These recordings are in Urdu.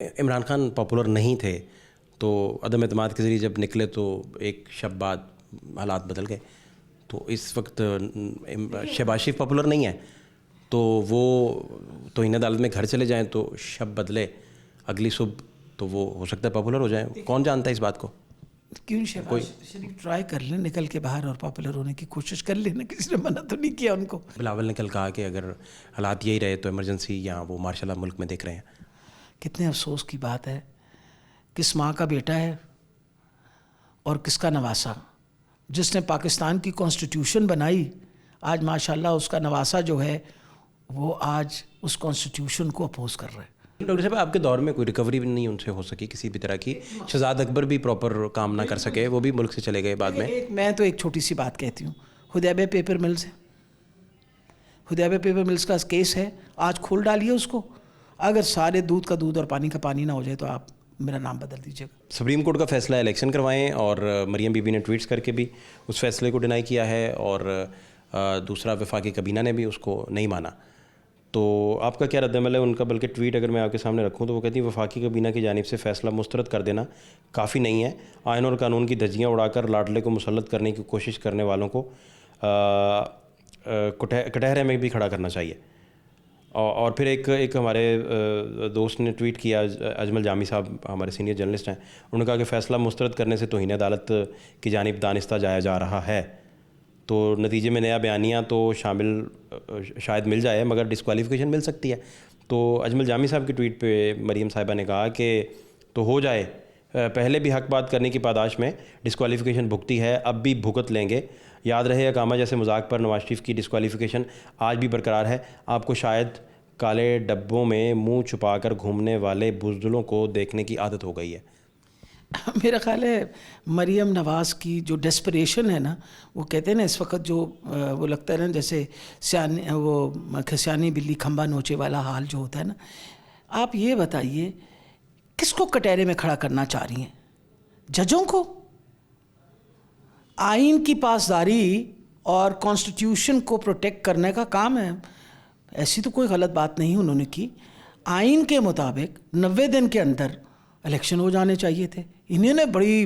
عمران خان پاپولر نہیں تھے تو عدم اعتماد کے ذریعے جب نکلے تو ایک شب بعد حالات بدل گئے. تو اس وقت شہباز شریف پاپولر نہیں ہے تو وہ توہین عدالت میں گھر چلے جائیں تو شب بدلے اگلی صبح تو وہ ہو سکتا ہے پاپولر ہو جائیں. کون جانتا ہے اس بات کو؟ کیوں شہباز شریف ٹرائی کر لیں, نکل کے باہر اور پاپولر ہونے کی کوشش کر لیں. کسی نے منع تو نہیں کیا ان کو. بلاول نے کل کہا کہ اگر حالات یہی رہے تو ایمرجنسی یا وہ مارشل لا ملک میں دیکھ رہے ہیں. کتنے افسوس کی بات ہے, کس ماں کا بیٹا ہے اور کس کا نواسا, جس نے پاکستان کی کانسٹیٹیوشن بنائی, آج ماشاءاللہ اس کا نواسا جو ہے وہ آج اس کانسٹیٹیوشن کو اپوز کر رہا ہے. ڈاکٹر صاحب آپ کے دور میں کوئی ریکوری بھی نہیں ان سے ہو سکی کسی بھی طرح کی؟ شہزاد اکبر بھی پراپر کام نہ کر سکے, وہ بھی ملک سے چلے گئے بعد میں. میں تو ایک چھوٹی سی بات کہتی ہوں, حدیبیہ پیپر ملز ہے, حدیبیہ پیپر ملز کا کیس ہے, آج کھول ڈالیے اس کو. اگر سارے دودھ کا دودھ اور پانی کا پانی نہ ہو جائے تو آپ میرا نام بدل دیجیے گا. سپریم کورٹ کا فیصلہ الیکشن کروائیں, اور مریم بی بی نے ٹویٹس کر کے بھی اس فیصلے کو ڈینائی کیا ہے, اور دوسرا وفاقی کابینہ نے بھی اس کو نہیں مانا. تو آپ کا کیا رد عمل ہے ان کا؟ بلکہ ٹویٹ اگر میں آپ کے سامنے رکھوں تو وہ کہتی ہے وفاقی کابینہ کی جانب سے فیصلہ مسترد کر دینا کافی نہیں ہے. آئین اور قانون کی دھجیاں اڑا کر لاڈلے کو مسلط کرنے کی کوشش کرنے والوں کو کٹہرے میں بھی کھڑا کرنا چاہیے. اور پھر ایک ہمارے دوست نے ٹویٹ کیا, اجمل جامی صاحب ہمارے سینئر جرنلسٹ ہیں, انہوں نے کہا کہ فیصلہ مسترد کرنے سے توہین عدالت کی جانب دانستہ جایا جا رہا ہے. تو نتیجے میں نیا بیانیہ تو شامل شاید مل جائے مگر ڈسکوالیفیکیشن مل سکتی ہے. تو اجمل جامی صاحب کی ٹویٹ پہ مریم صاحبہ نے کہا کہ تو ہو جائے, پہلے بھی حق بات کرنے کی پاداش میں ڈسکوالیفیکیشن بھگتی ہے, اب بھی بھگت لیں گے. یاد رہے اقامہ جیسے مذاق پر نواز شریف کی ڈسکوالیفیکیشن آج بھی برقرار ہے. آپ کو شاید کالے ڈبوں میں منہ چھپا کر گھومنے والے بزدلوں کو دیکھنے کی عادت ہو گئی ہے. میرا خیال ہے مریم نواز کی جو ڈیسپریشن ہے نا, وہ کہتے ہیں نا اس وقت جو وہ لگتا ہے نا جیسے سیانی بلی کھمبا نوچے والا حال جو ہوتا ہے نا. آپ یہ بتائیے کس کو کٹہرے میں کھڑا کرنا چاہ رہی ہیں؟ ججوں کو؟ آئین کی پاسداری اور کانسٹیٹیوشن کو پروٹیکٹ کرنے کا کام ہے. ایسی تو کوئی غلط بات نہیں انہوں نے کی. آئین کے مطابق 90 دن کے اندر الیکشن ہو جانے چاہیے تھے. انہوں نے بڑی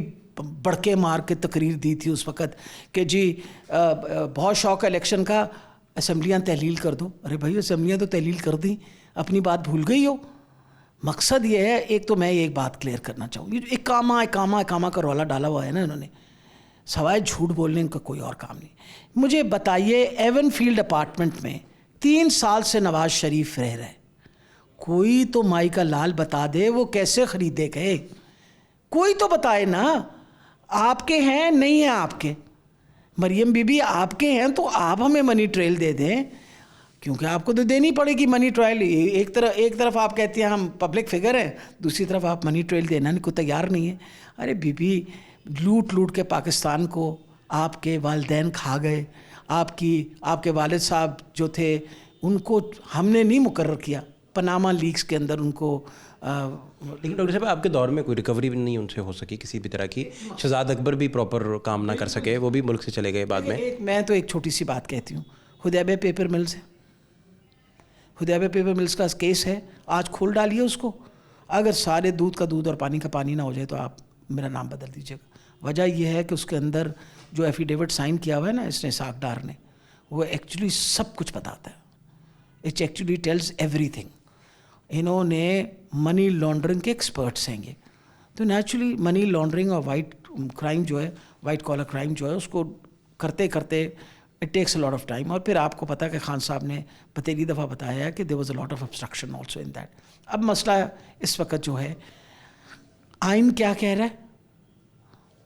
بڑکے مار کے تقریر دی تھی اس وقت کہ جی بہت شوق ہے الیکشن کا, اسمبلیاں تحلیل کر دو. ارے بھائی اسمبلیاں تو تحلیل کر دیں, اپنی بات بھول گئی ہو. مقصد یہ ہے, ایک تو میں ایک بات کلیئر کرنا چاہوں گی, اقامہ کا رولا ڈالا ہوا ہے نا انہوں نے, سوائے جھوٹ بولنے کا کوئی اور کام نہیں. مجھے بتائیے ایون فیلڈ اپارٹمنٹ میں 3 سال سے نواز شریف رہ رہے, کوئی تو مائی کا لال بتا دے وہ کیسے خریدے گئے, کوئی تو بتائے نا. آپ کے ہیں نہیں ہیں آپ کے, مریم بی بی آپ کے ہیں تو آپ ہمیں منی ٹریل دے دیں, کیونکہ آپ کو تو دینی پڑے گی منی ٹرائل. ایک طرف آپ کہتے ہیں ہم پبلک فگر ہیں, دوسری طرف آپ منی ٹرائل دینا کو تیار نہیں ہے. ارے بی بی لوٹ کے پاکستان کو آپ کے والدین کھا گئے. آپ کے والد صاحب جو تھے ان کو ہم نے نہیں مقرر کیا, پاناما لیکس کے اندر ان کو. لیکن ڈاکٹر صاحب آپ کے دور میں کوئی ریکوری بھی نہیں ان سے ہو سکی کسی بھی طرح کی. شہزاد اکبر بھی پراپر کام نہ کر سکے, وہ بھی ملک سے چلے گئے بعد میں. میں تو ایک چھوٹی سی بات کہتی ہوں, حدیبیہ پیپر ملز ہے, حدیبیہ پیپر ملز کا کیس ہے, آج کھول ڈالیے اس کو. اگر سارے دودھ کا دودھ اور پانی کا پانی نہ ہو جائے تو آپ میرا نام بدل دیجیے گا. وجہ یہ ہے کہ اس کے اندر جو ایفیڈیوٹ سائن کیا ہوا ہے نا اس نے اسحاق ڈار نے, وہ ایکچولی سب کچھ بتاتا ہے. It actually tells every thing. انہوں نے منی لانڈرنگ کے ایکسپرٹس ہیں یہ, تو نیچرلی منی لانڈرنگ اور وائٹ کرائم جو ہے, وائٹ کالر کرائم جو ہے, اس کو کرتے it takes a lot of time. اور پھر آپ کو پتہ کہ خان صاحب نے پہلی دفعہ بتایا ہے کہ there was a lot of obstruction also in that. اب مسئلہ اس وقت جو ہے آئین کیا کہہ رہا ہے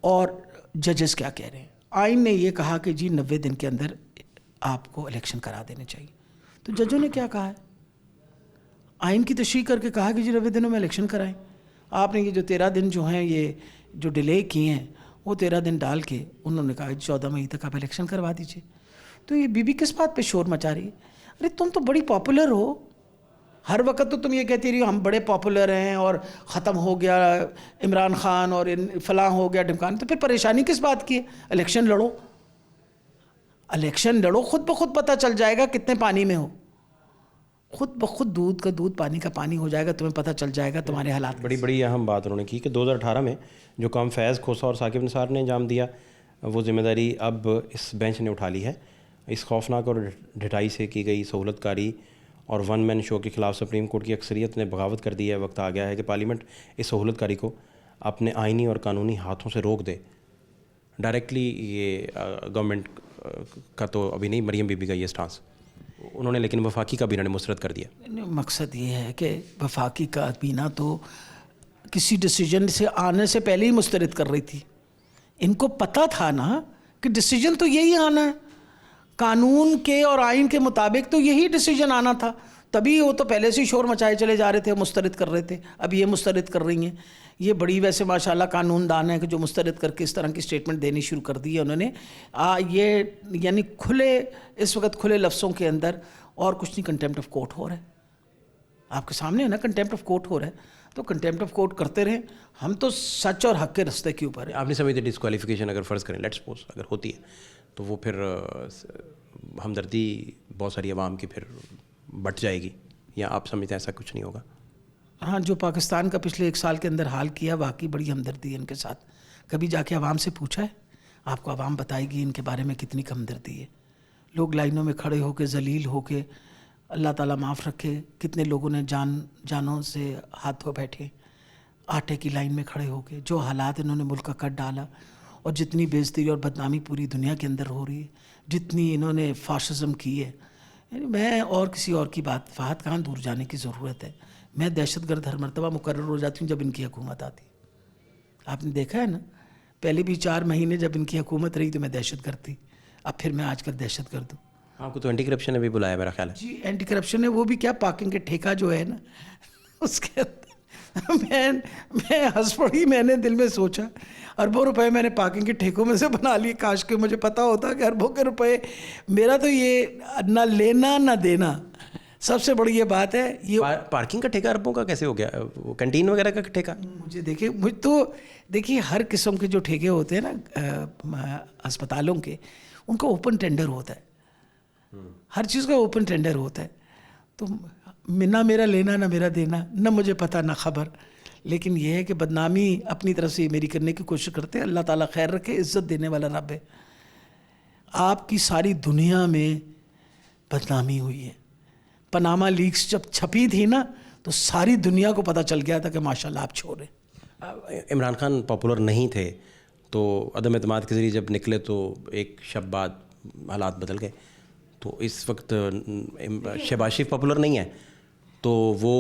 اور ججز کیا کہہ رہے ہیں. آئین نے یہ کہا کہ جی 90 دن کے اندر آپ کو الیکشن کرا دینے چاہیے. تو ججوں نے کیا کہا ہے, آئین کی تشریح کر کے کہا کہ جی 90 دنوں میں الیکشن کرائیں. آپ نے یہ جو 13 دن جو ہیں یہ جو ڈیلے کیے ہیں, وہ 13 دن ڈال کے انہوں نے کہا 14 مئی تک آپ الیکشن کروا دیجیے. تو یہ بی بی کس بات پہ شور مچا رہی ہے؟ ارے تم تو بڑی پاپولر ہو, ہر وقت تو تم یہ کہتی رہی ہم بڑے پاپولر ہیں اور ختم ہو گیا عمران خان اور فلاں ہو گیا ڈمکان. تو پھر پریشانی کس بات کی ہے؟ الیکشن لڑو, خود بخود پتہ چل جائے گا کتنے پانی میں ہو, خود بخود دودھ کا دودھ پانی کا پانی ہو جائے گا, تمہیں پتہ چل جائے گا تمہارے حالات. بڑی اہم بات انہوں نے کی کہ 2018 میں جو کام فیض کھوسا اور ثاقب نثار نے انجام دیا, وہ ذمہ داری اب اس بینچ نے اٹھا لی ہے. اس خوفناک اور ڈھٹائی سے کی گئی سہولت کاری اور ون مین شو کے خلاف سپریم کورٹ کی اکثریت نے بغاوت کر دی ہے. وقت آ گیا ہے کہ پارلیمنٹ اس سہولت کاری کو اپنے آئینی اور قانونی ہاتھوں سے روک دے. ڈائریکٹلی یہ گورنمنٹ کا تو ابھی نہیں, مریم بی بی کا یہ سٹانس انہوں نے, لیکن وفاقی کابینہ نے مسترد کر دیا. مقصد یہ ہے کہ وفاقی کابینہ تو کسی ڈیسیجن سے آنے سے پہلے ہی مسترد کر رہی تھی. ان کو پتہ تھا نا کہ ڈیسیجن تو یہی آنا ہے, قانون کے اور آئین کے مطابق تو یہی ڈیسیجن آنا تھا, تبھی وہ تو پہلے سے شور مچائے چلے جا رہے تھے, مسترد کر رہے تھے. اب یہ مسترد کر رہی ہیں. یہ بڑی ویسے ماشاءاللہ قانون دان ہے کہ جو مسترد کر کے اس طرح کی سٹیٹمنٹ دینی شروع کر دی ہے انہوں نے. یہ یعنی کھلے اس وقت کھلے لفظوں کے اندر اور کچھ نہیں, کنٹیمپٹ آف کورٹ ہو رہا ہے آپ کے سامنے ہے نا, کنٹیمپٹ آف کورٹ ہو رہا ہے. تو کنٹیمپٹ آف کورٹ کرتے رہیں, ہم تو سچ اور حق کے رستے کے اوپر ہیں. آپ نے سمجھتے ڈسکوالیفیکیشن اگر فرض کریں, لیٹس سپوز اگر ہوتی ہے تو وہ پھر ہمدردی بہت ساری عوام کی پھر بٹ جائے گی, یا آپ سمجھتے ہیں ایسا کچھ نہیں ہوگا؟ ہاں, جو پاکستان کا پچھلے 1 سال کے اندر حال کیا, واقعی بڑی ہمدردی ہے ان کے ساتھ. کبھی جا کے عوام سے پوچھا ہے؟ آپ کو عوام بتائے گی ان کے بارے میں کتنی ہمدردی ہے. لوگ لائنوں میں کھڑے ہو کے ذلیل ہو کے, اللہ تعالیٰ معاف رکھے, کتنے لوگوں نے جانوں سے ہاتھ دھو بیٹھے, آٹے کی لائن میں کھڑے ہو کے. جو حالات انہوں نے ملک کا کر ڈالا, اور جتنی بے عزتی اور بدنامی پوری دنیا کے اندر ہو رہی ہے, جتنی انہوں نے فاشزم کی ہے, یعنی میں اور کسی اور کی بات فہد کہاں دور جانے کی ضرورت ہے. میں دہشت گرد ہر مرتبہ مقرر ہو جاتی ہوں جب ان کی حکومت آتی. آپ نے دیکھا ہے نا, پہلے بھی 4 مہینے جب ان کی حکومت رہی تو میں دہشت گرد تھی, اب پھر میں آج کل دہشت گرد ہوں. آپ کو تو اینٹی کرپشن نے بھی بلایا میرا خیال ہے. جی, اینٹی کرپشن ہے, وہ بھی کیا پارکنگ کے ٹھیکہ جو ہے نا اس کے اندر میں ہنس پڑی. میں نے دل میں سوچا اربوں روپے میں نے پارکنگ کے ٹھیکوں میں سے بنا لیے, کاش کہ مجھے پتا ہوتا کہ اربوں کے روپے میرا تو یہ نہ لینا نہ دینا. سب سے بڑی یہ بات ہے. یہ پارکنگ کا ٹھیکہ اربوں کا کیسے ہو گیا؟ وہ کینٹین وغیرہ کا ٹھیکہ؟ مجھے تو دیکھیے, ہر قسم کے جو ٹھیکے ہوتے ہیں نا ہسپتالوں کے, ان کا اوپن ٹینڈر ہوتا ہے. ہر چیز کا اوپن ٹینڈر ہوتا ہے. تو نہ میرا لینا نہ میرا دینا, نہ مجھے پتہ نہ خبر. لیکن یہ ہے کہ بدنامی اپنی طرف سے میری کرنے کی کوشش کرتے ہیں. اللہ تعالیٰ خیر رکھے, عزت دینے والا رب ہے. آپ کی ساری دنیا میں بدنامی ہوئی ہے. پاناما لیکس جب چھپی تھی نا تو ساری دنیا کو پتہ چل گیا تھا کہ ماشاءاللہ آپ چھوڑیں. عمران خان پاپولر نہیں تھے تو عدم اعتماد کے ذریعے جب نکلے تو ایک شب بعد حالات بدل گئے. تو اس وقت شہباز شریف پاپولر نہیں ہے تو وہ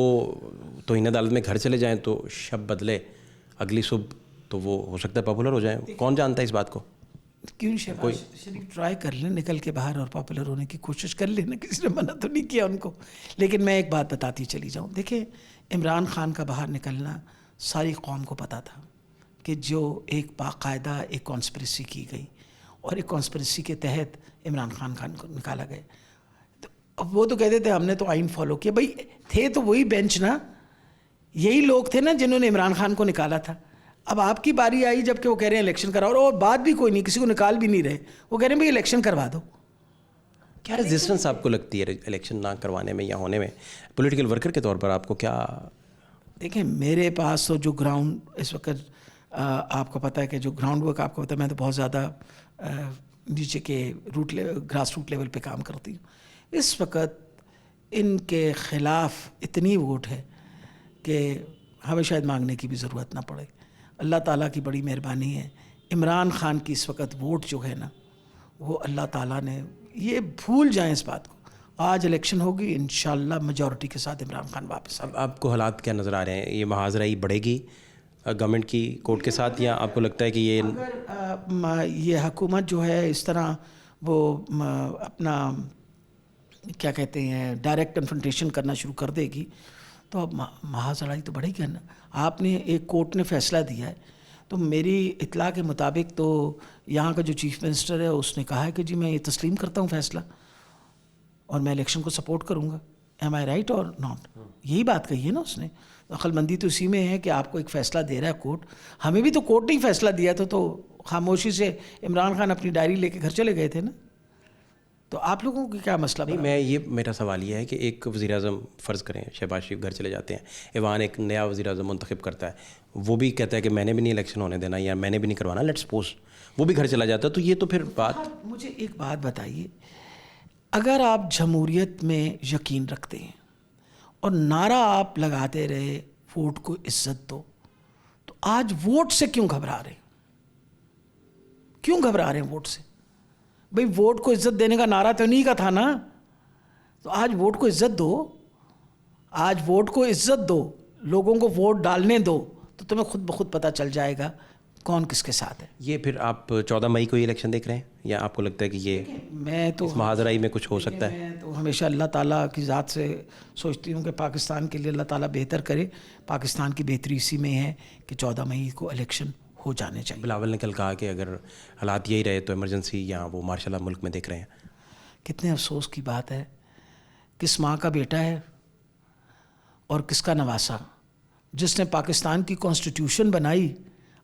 توہین عدالت میں گھر چلے جائیں تو شب بدلے, اگلی صبح تو وہ ہو سکتا ہے پاپولر ہو جائیں. کون جانتا ہے اس بات کو؟ کیوں شہباز شریف ٹرائی کر لیں, نکل کے باہر اور پاپولر ہونے کی کوشش کر لیں نا, کسی نے منع تو نہیں کیا ان کو. لیکن میں ایک بات بتاتی چلی جاؤں. دیکھیں, عمران خان کا باہر نکلنا ساری قوم کو پتہ تھا کہ جو ایک باقاعدہ ایک کانسپریسی کی گئی, اور ایک کانسپریسی کے تحت عمران خان کو نکالا گیا. اب وہ تو کہتے تھے ہم نے تو آئین فالو کیا. بھائی تھے تو وہی بینچ نا, یہی لوگ تھے نا جنہوں نے عمران خان کو نکالا تھا. اب آپ کی باری آئی جب کہ وہ کہہ رہے ہیں الیکشن کراؤ, اور بات بھی کوئی نہیں, کسی کو نکال بھی نہیں رہے, وہ کہہ رہے ہیں بھائی الیکشن کروا دو. کیا ریزسٹنس آپ کو لگتی ہے الیکشن نہ کروانے میں یا ہونے میں, پولیٹیکل ورکر کے طور پر آپ کو کیا؟ دیکھیں, میرے پاس تو جو گراؤنڈ اس وقت آپ کو پتہ ہے کہ جو گراؤنڈ ورک آپ کو پتہ ہے, میں تو بہت زیادہ نیچے کے گراس روٹ لیول پہ کام کرتی ہوں. اس وقت ان کے خلاف اتنی ووٹ ہے کہ ہمیں شاید مانگنے کی بھی ضرورت نہ پڑے. اللہ تعالیٰ کی بڑی مہربانی ہے. عمران خان کی اس وقت ووٹ جو ہے نا, وہ اللہ تعالیٰ نے, یہ بھول جائیں اس بات کو, آج الیکشن ہوگی انشاءاللہ میجورٹی کے ساتھ عمران خان واپس. اب آپ کو حالات کیا نظر آ رہے ہیں؟ یہ محاذرائی بڑھے گی گورنمنٹ کی کورٹ کے ساتھ, یا آپ کو لگتا ہے کہ یہ حکومت جو ہے اس طرح وہ اپنا کیا کہتے ہیں ڈائریکٹ کنفرنٹیشن کرنا شروع کر دے گی تو اب محاذ لڑائی تو بڑھے گی نا. آپ نے ایک کورٹ نے فیصلہ دیا ہے, تو میری اطلاع کے مطابق تو یہاں کا جو چیف منسٹر ہے اس نے کہا ہے کہ جی میں یہ تسلیم کرتا ہوں فیصلہ, اور میں الیکشن کو سپورٹ کروں گا. ایم آئی رائٹ اور ناٹ؟ یہی بات کہی ہے نا اس نے. عقل مندی تو اسی میں ہے کہ آپ کو ایک فیصلہ دے رہا ہے کورٹ. ہمیں بھی تو کورٹ نے ہی فیصلہ دیا تھا, تو خاموشی سے عمران خان اپنی ڈائری لے کے گھر چلے گئے تھے نا. تو آپ لوگوں کو کیا مسئلہ نہیں، میں یہ میرا سوال یہ ہے کہ ایک وزیر اعظم فرض کریں شہباز شریف گھر چلے جاتے ہیں، ایوان ایک نیا وزیر اعظم منتخب کرتا ہے، وہ بھی کہتا ہے کہ میں نے بھی نہیں الیکشن ہونے دینا یا میں نے بھی نہیں کروانا، لیٹس سپوز وہ بھی گھر چلا جاتا ہے، تو یہ تو پھر بات. مجھے ایک بات بتائیے، اگر آپ جمہوریت میں یقین رکھتے ہیں اور نعرہ آپ لگاتے رہے ووٹ کو عزت دو، تو آج ووٹ سے کیوں گھبرا رہے ہیں؟ کیوں گھبرا رہے ہیں ووٹ سے؟ بھئی ووٹ کو عزت دینے کا نعرہ تو نہیں کا تھا نا، تو آج ووٹ کو عزت دو، آج ووٹ کو عزت دو، لوگوں کو ووٹ ڈالنے دو، تو تمہیں خود بخود پتہ چل جائے گا کون کس کے ساتھ ہے. یہ پھر آپ 14 مئی کو یہ الیکشن دیکھ رہے ہیں یا آپ کو لگتا ہے کہ یہ میں تو اس محاذرائی میں کچھ ہو سکتا ہے؟ میں تو ہمیشہ اللہ تعالیٰ کی ذات سے سوچتی ہوں کہ پاکستان کے لیے اللہ تعالیٰ بہتر کرے. پاکستان کی بہتری اسی میں ہے کہ 14 مئی کو الیکشن ہو جانے چاہیے. بلاول نے کل کہا کہ اگر حالات یہی رہے تو ایمرجنسی یا وہ مارشل لا ملک میں دیکھ رہے ہیں. کتنے افسوس کی بات ہے، کس ماں کا بیٹا ہے اور کس کا نواسا، جس نے پاکستان کی کانسٹیٹیوشن بنائی،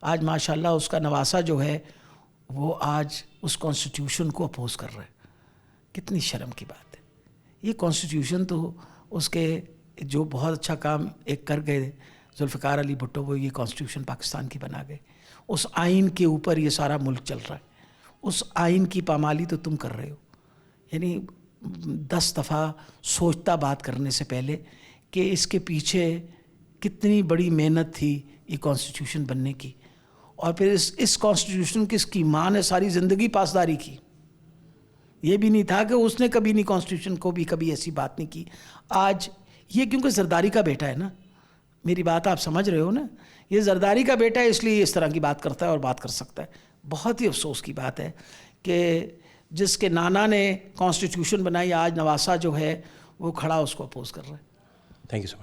آج ماشاءاللہ اس کا نواسا جو ہے وہ آج اس کانسٹیٹیوشن کو اپوز کر رہا ہے. کتنی شرم کی بات ہے. یہ کانسٹیٹیوشن تو اس کے جو بہت اچھا کام ایک کر گئے ذوالفقار علی بھٹو، وہ یہ کانسٹیٹیوشن پاکستان کی بنا گئے. اس آئین کے اوپر یہ سارا ملک چل رہا ہے، اس آئین کی پامالی تو تم کر رہے ہو. یعنی 10 دفعہ سوچتا بات کرنے سے پہلے کہ اس کے پیچھے کتنی بڑی محنت تھی یہ کانسٹیٹیوشن بننے کی، اور پھر اس کانسٹیٹیوشن کی اس کی ماں نے ساری زندگی پاسداری کی. یہ بھی نہیں تھا کہ اس نے کبھی نہیں کانسٹیٹیوشن کو بھی کبھی ایسی بات نہیں کی. آج یہ کیونکہ زرداری کا بیٹا ہے نا، میری بات آپ سمجھ رہے ہو نا، یہ زرداری کا بیٹا ہے اس لیے اس طرح کی بات کرتا ہے اور بات کر سکتا ہے. بہت ہی افسوس کی بات ہے کہ جس کے نانا نے کانسٹیٹیوشن بنائی، آج نواسا جو ہے وہ کھڑا اس کو اپوز کر رہا ہے. Thank you so much.